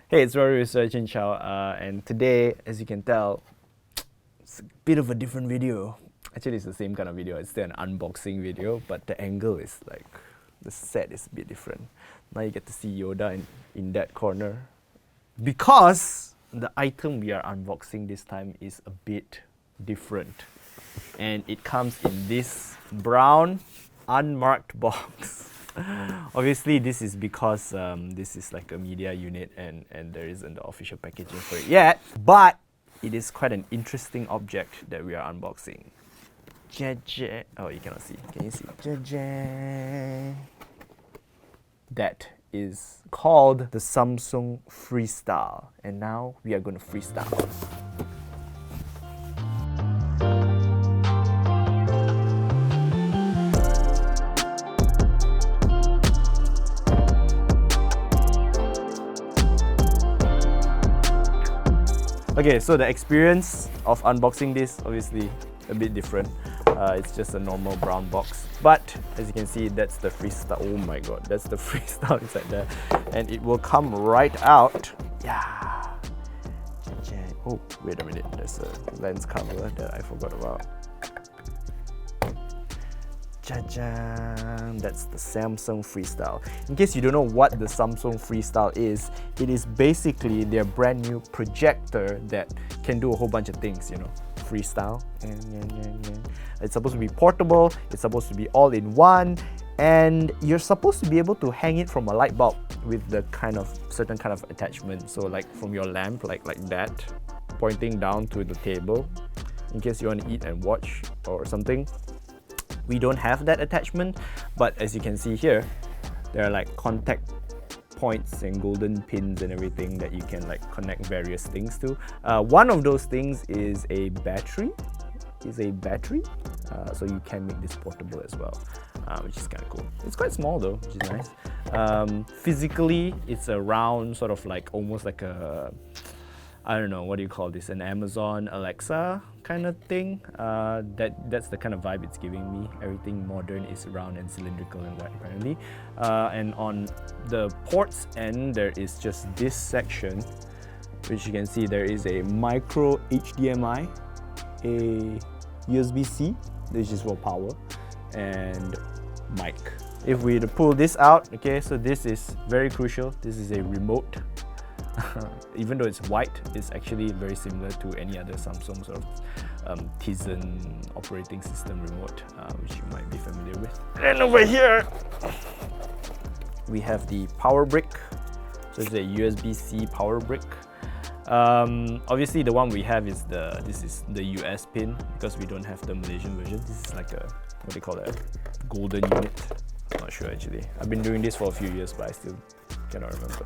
Hey, it's Rory with Chin Chow, and today, as you can tell, it's a bit of a different video. Actually, it's the same kind of video. It's still an unboxing video, but the angle is like, the set is a bit different. Now you get to see Yoda in that corner. Because the item we are unboxing this time is a bit different. And it comes in this brown, unmarked box. Obviously, this is because this is like a media unit and there isn't the official packaging for it yet. But it is quite an interesting object that we are unboxing. Oh, you cannot see. Can you see? That is called the Samsung Freestyle. And now we are going to freestyle. Okay, so the experience of unboxing this, obviously a bit different. It's just a normal brown box. But as you can see, that's the Freestyle. Oh my god, that's the Freestyle inside there. And it will come right out. Yeah. Oh, wait a minute. There's a lens cover that I forgot about. That's the Samsung Freestyle. In case you don't know what the Samsung Freestyle is, it is basically their brand new projector that can do a whole bunch of things, you know. Freestyle. It's supposed to be portable, it's supposed to be all in one, and you're supposed to be able to hang it from a light bulb with the kind of certain kind of attachment. So like from your lamp, like that, pointing down to the table, in case you want to eat and watch or something. We don't have that attachment, but as you can see here, there are like contact points and golden pins and everything that you can like connect various things to. One of those things is a battery. So you can make this portable as well, which is kind of cool. It's quite small though, which is nice. Physically, it's a round, sort of like almost like a, I don't know, what do you call this? An Amazon Alexa kind of thing. That's the kind of vibe it's giving me. Everything modern is round and cylindrical and that apparently. And on the ports end, there is just this section, which you can see there is a micro HDMI, a USB-C, which is for power, and mic. If we were to pull this out, okay, so this is very crucial. This is a remote. Even though it's white, it's actually very similar to any other Samsung sort of Tizen operating system remote, which you might be familiar with. And over here, we have the power brick. So it's a USB-C power brick. Obviously, the one we have is this is the US pin because we don't have the Malaysian version. This is like a, what do you call it, a golden unit. I'm not sure actually. I've been doing this for a few years, but I still cannot remember.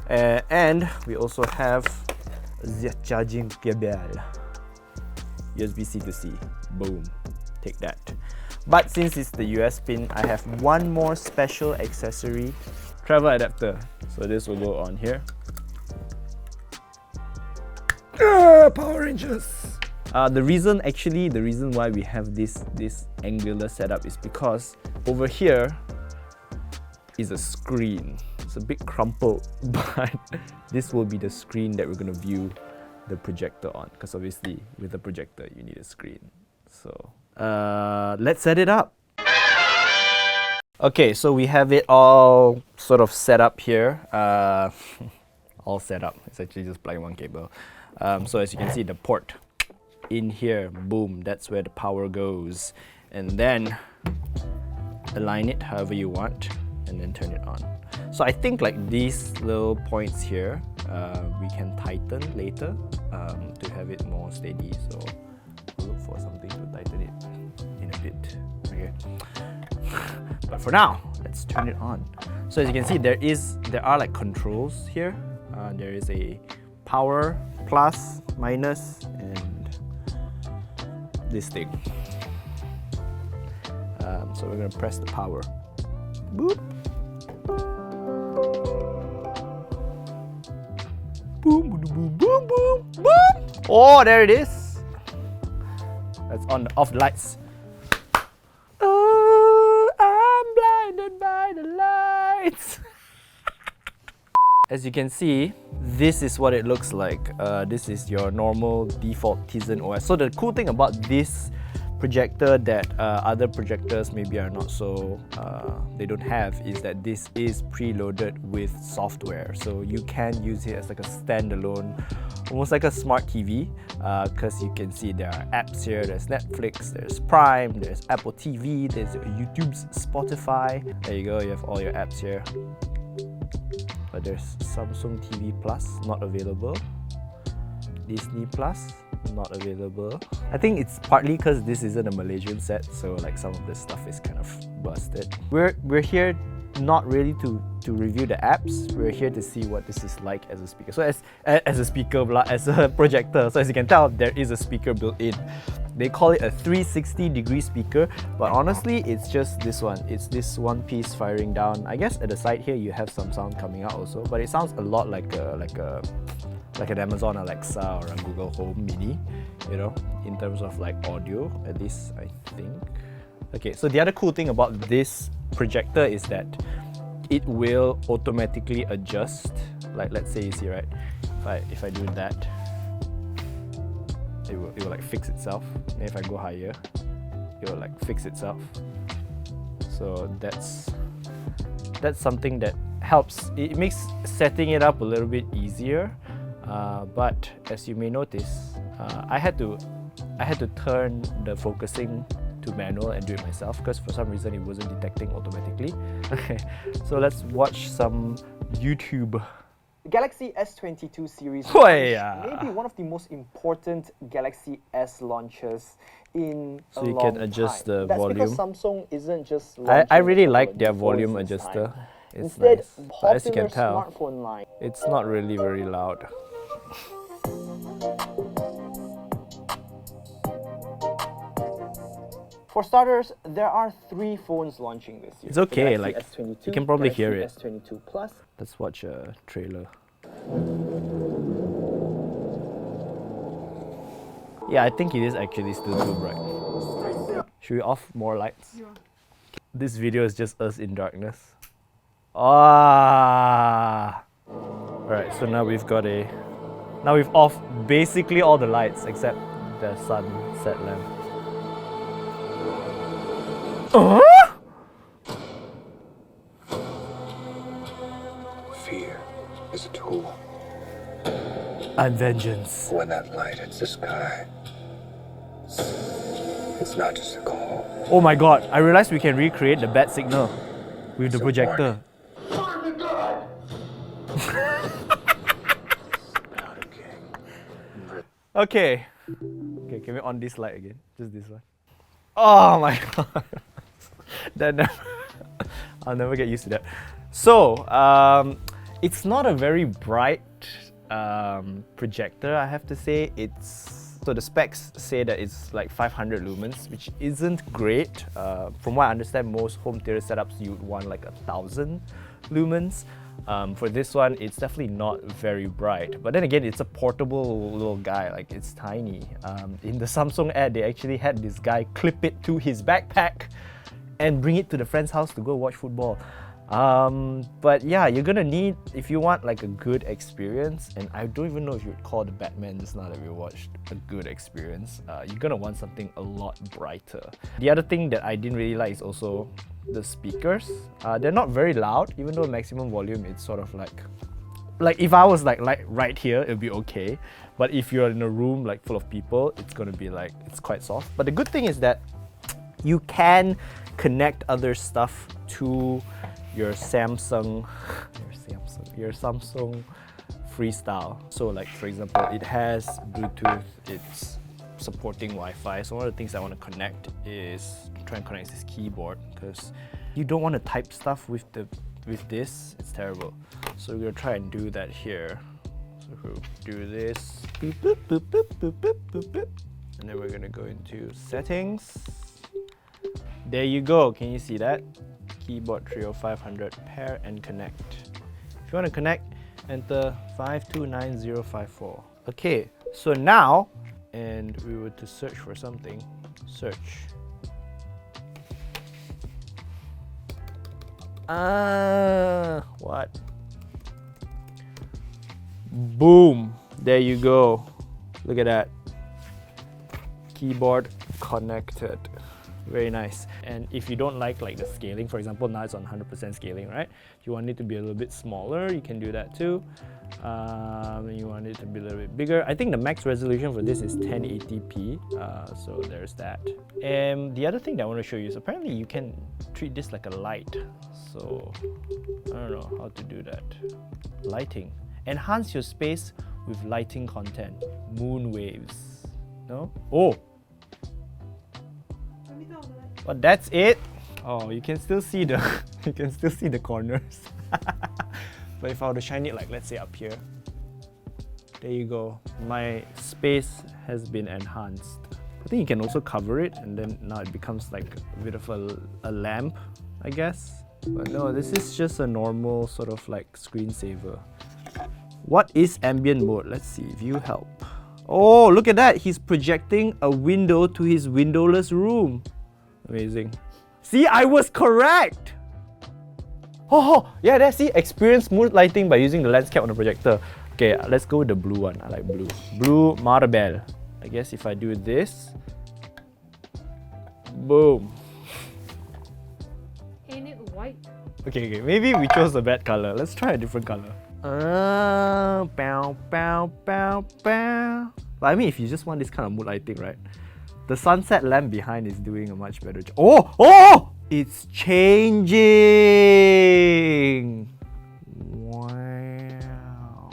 And we also have the charging cable, USB-C to C. Boom, take that. But since it's the US pin, I have one more special accessory, travel adapter. So this will go on here. Power Rangers. The reason why we have this angular setup is because over here is a screen. It's a bit crumpled, but this will be the screen that we're going to view the projector on, because obviously with a projector you need a screen. So let's set it up. Okay, so we have it all sort of set up here. All set up. It's actually just plugging one cable. So as you can see, the port in here, boom, that's where the power goes. And then align it however you want and then turn it on. So I think like these little points here, we can tighten later to have it more steady. So I'll look for something to tighten it in a bit. Okay. But for now, let's turn it on. So as you can see, there are like controls here. There is a power, plus, minus, and this thing. So we're gonna press the power. Boop. Boom, boom, boom, boom, boom, boom. Oh, there it is. That's on, off the lights. Oh, I'm blinded by the lights. As you can see, this is what it looks like. This is your normal default Tizen OS. So the cool thing about this projector that other projectors maybe are not so, they don't have, is that this is preloaded with software. So you can use it as like a standalone, almost like a smart TV, because you can see there are apps here. There's Netflix, there's Prime, there's Apple TV, there's YouTube's Spotify. There you go, you have all your apps here. But there's Samsung TV Plus, not available. Disney Plus, not available. I think it's partly because this isn't a Malaysian set, so like some of this stuff is kind of busted. We're here not really to review the apps. We're here to see what this is like as a speaker. So as a projector. So as you can tell, there is a speaker built in. They call it a 360-degree speaker, but honestly, it's just this one. It's this one piece firing down. I guess at the side here, you have some sound coming out also, but it sounds a lot like an Amazon Alexa or a Google Home Mini, you know, in terms of like audio, at least I think. Okay, so the other cool thing about this projector is that it will automatically adjust. Like, let's say you see, right? If I do that, it will like fix itself. And if I go higher, it will like fix itself. So that's something that helps. It makes setting it up a little bit easier. But as you may notice, I had to turn the focusing to manual and do it myself because for some reason it wasn't detecting automatically. Okay, so let's watch some YouTube. The Galaxy S22 series may be one of the most important Galaxy S launches in a long time. So you can adjust the volume. That's because Samsung isn't just I really like their volume adjuster. It's Instead, nice. But as you can tell, smartphone line. it's not really very loud. For starters, there are 3 phones launching this year. It's okay, Galaxy like S22, you can probably Galaxy hear it. S22 Plus. Let's watch a trailer. Yeah, I think it is actually still too bright. Should we off more lights? Yeah. This video is just us in darkness. Alright, so now we've off basically all the lights except the sunset lamp. Fear is a tool. And vengeance. When that light hits the sky, it's not just a call. Oh my god, I realized we can recreate the bat signal with the projector. Okay. Okay, can we on this light again? Just this one. Oh my god. I'll never get used to that. So, it's not a very bright projector, I have to say. So the specs say that it's like 500 lumens, which isn't great. From what I understand, most home theater setups you'd want like 1000 lumens. For this one, it's definitely not very bright. But then again, it's a portable little guy, like it's tiny. In the Samsung ad, they actually had this guy clip it to his backpack and bring it to the friend's house to go watch football. But yeah, you're gonna need, if you want like a good experience, and I don't even know if you would call the Batman just now that we watched a good experience, you're gonna want something a lot brighter. The other thing that I didn't really like is also the speakers. They're not very loud, even though maximum volume it's sort of like if I was like right here, it'd be okay. But if you're in a room like full of people, it's gonna be like, it's quite soft. But the good thing is that you can connect other stuff to your Samsung Freestyle. So like for example, it has Bluetooth, it's supporting Wi-Fi. So one of the things I want to connect is try and connect this keyboard, because you don't want to type stuff with this, it's terrible. So we're gonna try and do that here. So we'll do this, boop, boop, boop, boop, boop, boop, boop, boop. And then we're gonna go into settings. There you go, can you see that? Keyboard Trio 500, pair and connect. If you want to connect, enter 529054. Okay, so now, and we were to search for something, search. What? Boom! There you go. Look at that. Keyboard connected. Very nice. And if you don't like the scaling, for example, now it's on 100% scaling, right? If you want it to be a little bit smaller, you can do that too. You want it to be a little bit bigger. I think the max resolution for this is 1080p, so there's that. And the other thing that I want to show you is apparently you can treat this like a light. So I don't know how to do that. Lighting. Enhance your space with lighting content. Moon waves. No? Oh! But that's it. Oh, you can still see the you can still see the corners. But if I were to shine it like, let's say up here, there you go. My space has been enhanced. I think you can also cover it, and then now it becomes like a bit of a lamp, I guess. But no, this is just a normal sort of like screensaver. What is ambient mode? Let's see. View help. Oh, look at that. He's projecting a window to his windowless room. Amazing. See, I was correct! Oh, yeah, that's see, experience smooth lighting by using the lens cap on the projector. Okay, let's go with the blue one. I like blue. Blue Maribel. I guess if I do this, boom. Ain't it white? Okay, maybe we chose a bad color. Let's try a different color. Bow, bow, bow, bow. But I mean, if you just want this kind of mood lighting, right? The sunset lamp behind is doing a much better job. Oh! Oh! It's changing! Wow.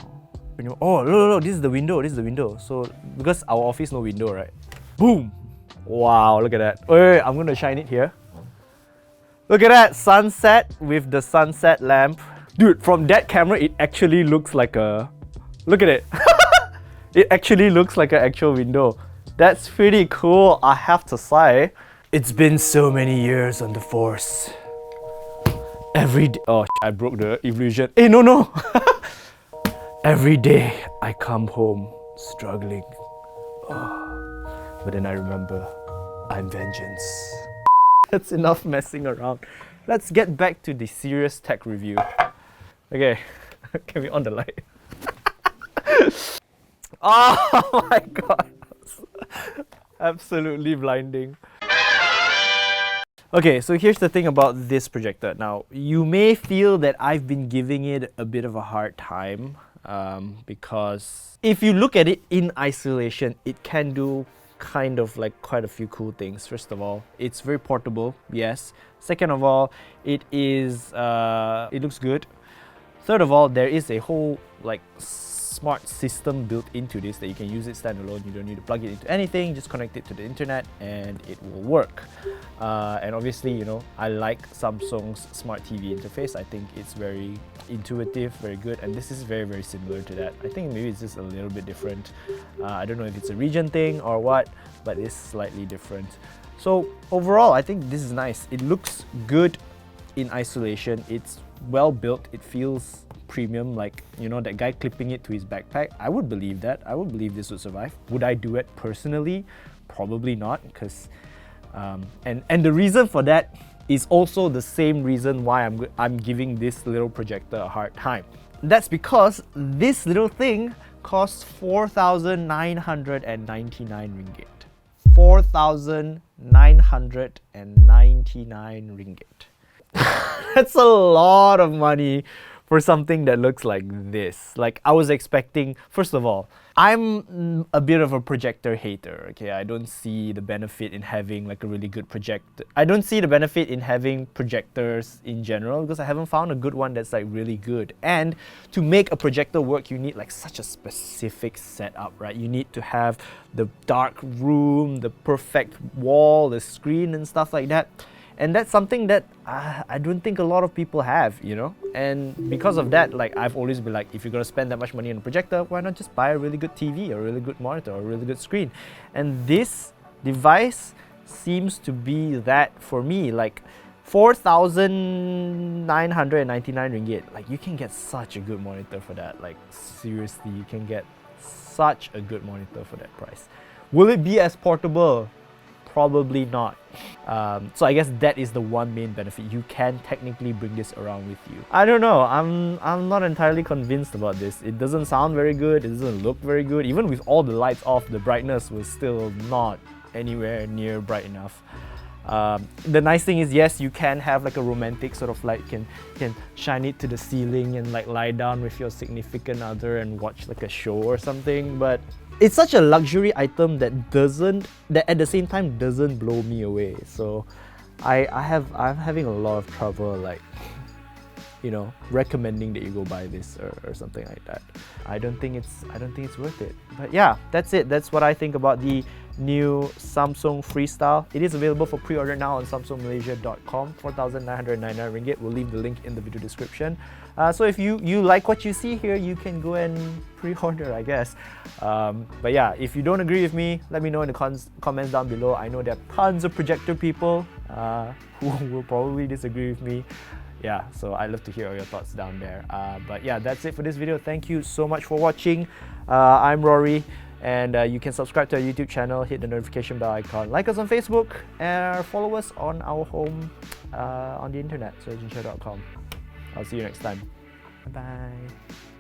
Oh, look, this is the window, this is the window. So, because our office no window, right? Boom! Wow, look at that. Wait, I'm gonna shine it here. Look at that, sunset with the sunset lamp. Dude, from that camera, it actually looks like a... Look at it. It actually looks like an actual window. That's pretty cool, I have to say. It's been so many years on the Force. Every day... Oh, I broke the illusion. Hey, no! Every day, I come home struggling. Oh. But then I remember, I'm vengeance. That's enough messing around. Let's get back to the serious tech review. Okay, can we on the light? Oh my god. Absolutely blinding. Okay, so here's the thing about this projector. Now, you may feel that I've been giving it a bit of a hard time because if you look at it in isolation, it can do kind of like quite a few cool things. First of all, it's very portable, yes. Second of all, it looks good. Third of all, there is a whole like smart system built into this that you can use it standalone. You don't need to plug it into anything, just connect it to the internet and it will work. And obviously, you know, I like Samsung's smart TV interface. I think it's very intuitive, very good, and this is very, very similar to that. I think maybe it's just a little bit different. I don't know if it's a region thing or what, but it's slightly different. So overall, I think this is nice. It looks good in isolation. It's well built. It feels premium, like, you know, that guy clipping it to his backpack. I would believe that. I would believe this would survive. Would I do it personally? Probably not, because and the reason for that is also the same reason why I'm giving this little projector a hard time. That's because this little thing costs 4,999 ringgit. 4,999 ringgit. That's a lot of money for something that looks like this. Like, I was expecting, first of all, I'm a bit of a projector hater, okay? I don't see the benefit in having like a really good projector. I don't see the benefit in having projectors in general because I haven't found a good one that's like really good. And to make a projector work, you need like such a specific setup, right? You need to have the dark room, the perfect wall, the screen and stuff like that. And that's something that I don't think a lot of people have, you know? And because of that, like, I've always been like, if you're gonna spend that much money on a projector, why not just buy a really good TV or a really good monitor or a really good screen? And this device seems to be that for me. Like, 4,999 ringgit, like, you can get such a good monitor for that. Like, seriously, you can get such a good monitor for that price. Will it be as portable? Probably not. So I guess that is the one main benefit. You can technically bring this around with you. I don't know, I'm not entirely convinced about this. It doesn't sound very good, it doesn't look very good. Even with all the lights off, the brightness was still not anywhere near bright enough. The nice thing is, yes, you can have like a romantic sort of like, can shine it to the ceiling and like lie down with your significant other and watch like a show or something, but it's such a luxury item that at the same time doesn't blow me away. So I'm having a lot of trouble, like, you know, recommending that you go buy this or something like that. I don't think it's worth it. But yeah, that's it. That's what I think about the new Samsung Freestyle. It is available for pre-order now on samsungmalaysia.com, 4,999 ringgit. We'll leave the link in the video description. So if you like what you see here, you can go and pre-order, I guess. But yeah, if you don't agree with me, let me know in the comments down below. I know there are tons of projector people who will probably disagree with me. Yeah, so I'd love to hear all your thoughts down there. But yeah, that's it for this video. Thank you so much for watching. I'm Rory, and you can subscribe to our YouTube channel, hit the notification bell icon, like us on Facebook, and follow us on our home on the internet, surgeonshare.com. I'll see you next time. Bye-bye.